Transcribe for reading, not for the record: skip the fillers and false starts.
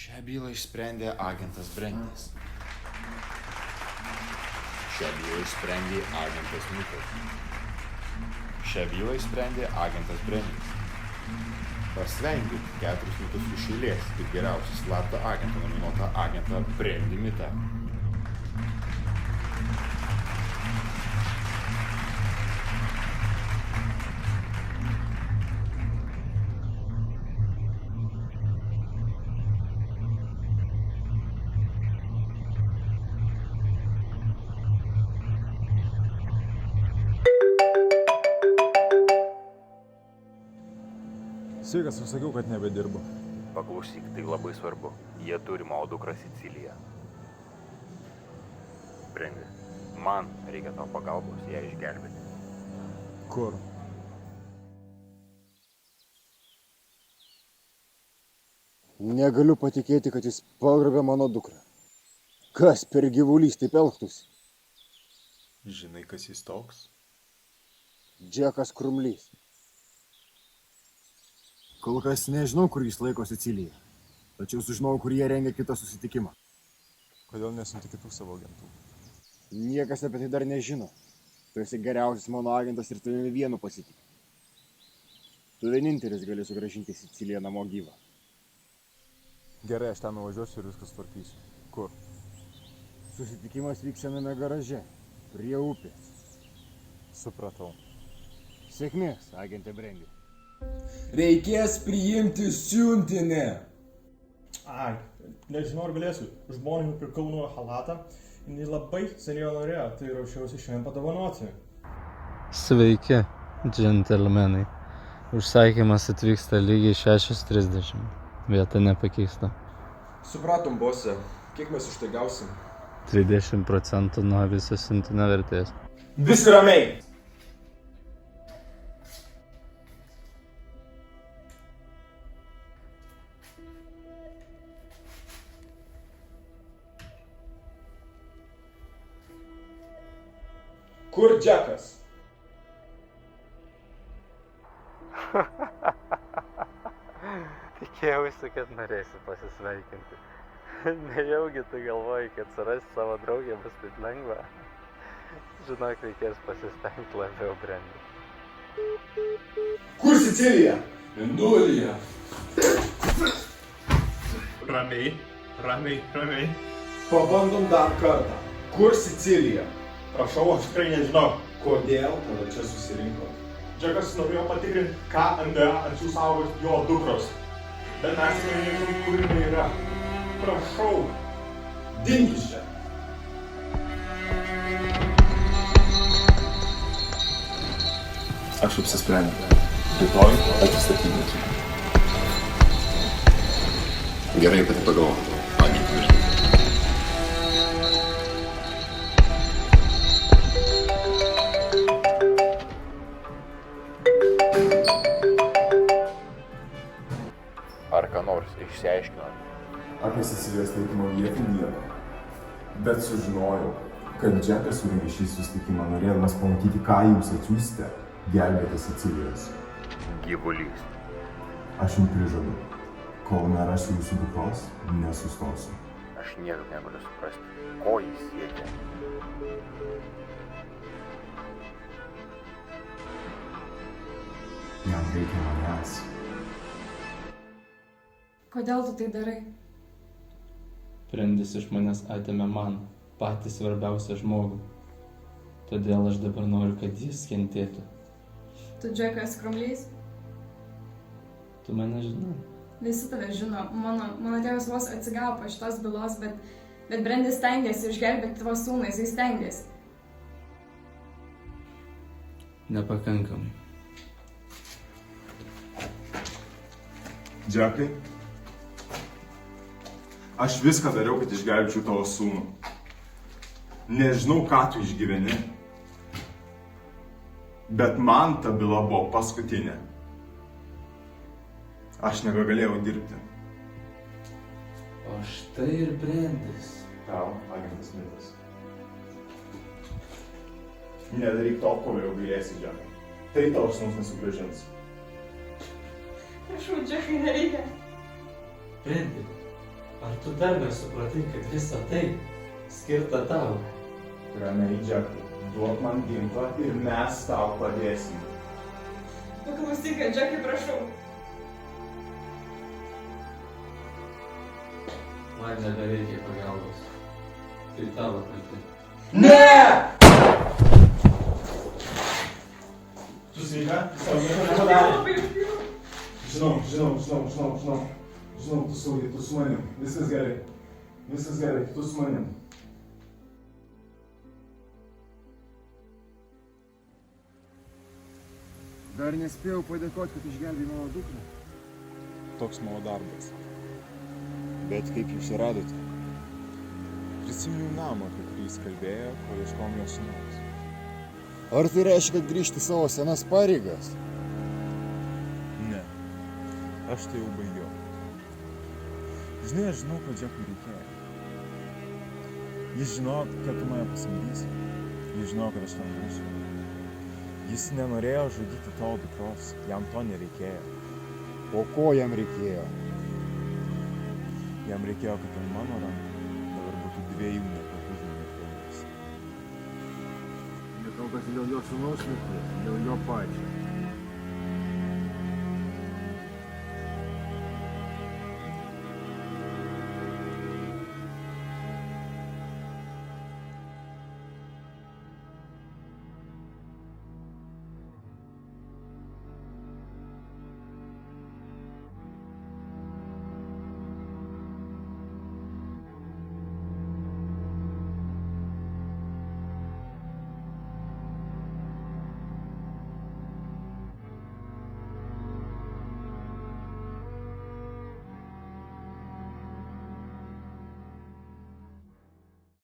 Šią bylą išsprendė agentas Brendis. Šią bylą išsprendė agentas Nikas. Šią bylą išsprendė agentas Brendis. Pasveikint 4 metus iš eilės kaip geriausią slaptą agentą nominuotą agentą Brendį Mitą. Sveikas, aš sakiau, kad nebedirbu. Paklausyk, tai labai svarbu. Jie turi mano dukrą Siciliją. Brendi, man reikia tavo pagalbos ją išgelbėti. Kur? Negaliu patikėti, kad jis pagrobė mano dukrą. Kas per gyvulys taip elgtųsi? Žinai, kas jis toks? Džekas Krumlys. Kol kas nežinau, kur jis laiko Siciliją. Tačiau sužinau, kur jie rengia kitą susitikimą. Kodėl nesunti kitų savo agentų? Niekas apie tai dar nežino. Tu esi geriausias mano agentas ir tavimi vienu pasitikiu. Tu vienintelis gali sugrąžinti Siciliją namo gyvą. Gerai, aš ten nuvažiuosiu ir viskas tvarkysiu. Kur? Susitikimas vyks sename garaže, prie upės. Supratau. Sėkmės, agente Brendi. Reikės priimti siuntinį. Ai, nežinau, ar galėsiu. Žmonai nupirkau nuo halatą. Jis labai seniai jo norėjo, tai ruošiausi šiandien padovanoti. Sveiki, džentelmenai. Užsakymas atvyksta lygiai 6:30. Vieta nepakeista. Supratom, bose. Kiek mes už tai gausim? 30% nuo viso siuntinio vertės. Visi ramiai! Kur Džekas? Tikėjausi, kad norėsi pasisveikinti. Nejaugi tu galvoji, kad surasti savo draugę bus taip lengva. Žinok, reikės pasistengti labiau, Brendi. Kur Sicilija? Mendulija. Ramiai. Pabandom dar kartą. Kur Sicilija? Prašau, aš tikrai nežinau. Kodėl tada čia susirinko? Džekas norėjo patikrinti, ką NDA atsiųs saugos jo dukros. Bet mes nežinom, kur jinai yra. Prašau. Dink iš čia. Aš apsisprendžiau. Rytoj atsistatydinsiu. Gerai, kad pagalvojau. Agentė Brendi. Ar ką nors išsiaiškinot? Apie Sicilijos laikymo vietą nieko. Bet sužinojau, kad Džekas surengė šį susitikimą norėdamas pamatyti, ką jūs atsiųsite gelbėti Sicilijos. Gyvulys. Aš jums prižadu, kol nerasiu jūsų dukros, nesustosiu. Aš niekaip negaliu suprasti, ko jis siekia. Jam reikia manęs. Kodėl tu tai darai? Brendis iš manęs atėmė man, patį svarbiausią žmogų. Todėl aš dabar noriu, kad jis kentėtų. Tu Džekas Krumlys? Tu mane žinai. Visi tave žino. Mano tėvas vos atsigavo po šitos bylos, bet Brendis stengiasi išgelbėti tavo sūnų, jis stengiasi. Nepakankamai. Džekai, aš viską dariau, kad išgelbėčiau tavo sūnų. Nežinau, ką tu išgyveni, bet man ta byla buvo paskutinė. Aš nebegalėjau dirbti. O štai ir Brendis. Tau, agentas Mitas. Nedaryk to, ko vėliau gailėsi, Džekai. Tai tavo sūnus Ar tu dar nesupratai, kad visa tai skirta tau? Ramiai, Džekai, duok man ginklą ir mes tau padėsim. Paklausyk, Džekai, prašau. Man nebereikia pagalbos. Tai tavo kaltė. Ne! Tu sveika? Tau nieko nepadarė? Žinau, tu saugiai, tu su manim. Viskas gerai, tu su manim. Dar nespėjau padėkoti, kad išgelbėjai mano dukrą. Toks mano darbas. Bet kaip jūs radote? Prisiminiau namą, apie kurį jis kalbėjo, kol ieškom jo sūnaus. Ar tai reiškia, kad grįžti savo senas pareigas? Ne, aš tai jau baigiau. Žinai, aš žinau, ko Džekui reikėjo. Jis žinojo, kad tu mane pasamdysi. Jis žinojo, kad aš ten būsiu. Jis nenorėjo žudyti tavo dukros, jam to nereikėjo. O ko jam reikėjo? Jam reikėjo, kad ant mano rankų dabar būtų 2 nekaltų žmonių kraujas. Nekaltas dėl jo sūnaus mirties, dėl jo pačio.